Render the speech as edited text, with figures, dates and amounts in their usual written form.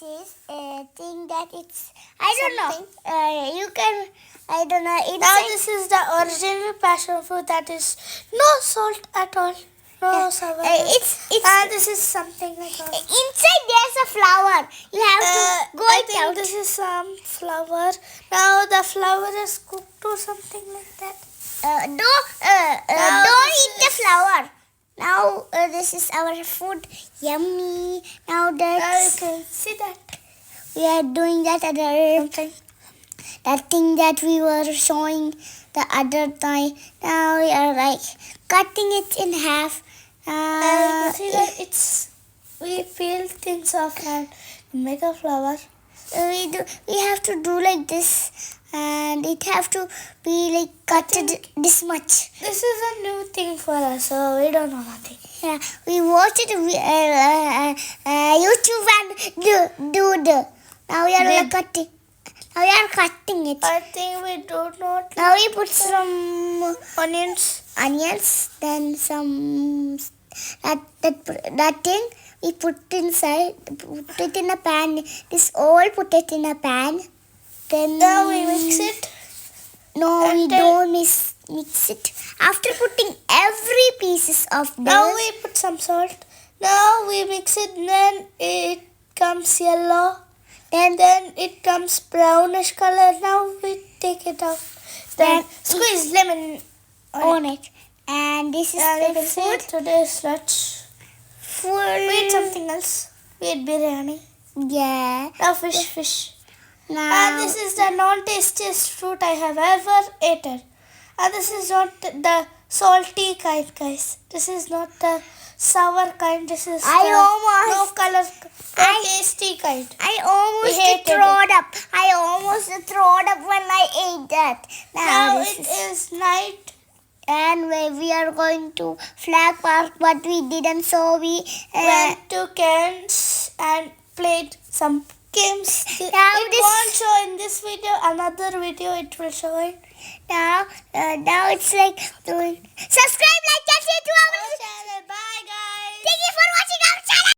this is a thing that it's, I don't know. You can, I don't know. Now this is the original passion fruit that is no salt at all. No sour. It's And this is something like that. inside there's a flower. You have to go I it think out. this is some flour. Now the flour is cooked or something like that. Don't eat the flower. Now this is our food. Yummy. Now Now you that's can see that. we are doing that other Something. that thing that we were showing the other time. Now we are like cutting it in half. You can see that we peel things off and make a flour. We have to do like this, and it have to be like cutted this much. This is a new thing for us, so we don't know nothing. Yeah, we watched it YouTube and do the. Now we are Did. cutting. Now we are cutting it. I think we do not Now we put some onions. then some that thing we put inside. Put it in a pan. This all put it in a pan. Then Now we mix it. No, And we then- don't mix it. After putting every pieces of this, Now we put some salt. Now we mix it. Then it comes yellow. Then it comes brownish color. Now we take it out. Then Then squeeze lemon on it. And this is And you the can see food. today's lunch. Full. We eat something else. We eat biryani. Yeah. Now fish. Now And this is the non-tastiest fruit I have ever eaten. And this is not the salty kind, guys. This is not the sour kind. This is I the almost- no color, no tasty kind. I almost We hated threw it up. I almost threw it up when I ate that. Now this it is night. and we are going to Flag Park, but we didn't. So we Went to camps and played some games. Now It this- won't show in this video. Another video it will show it. now it's like doing subscribe, like, and share to our Channel. Bye, guys. Thank you for watching our channel.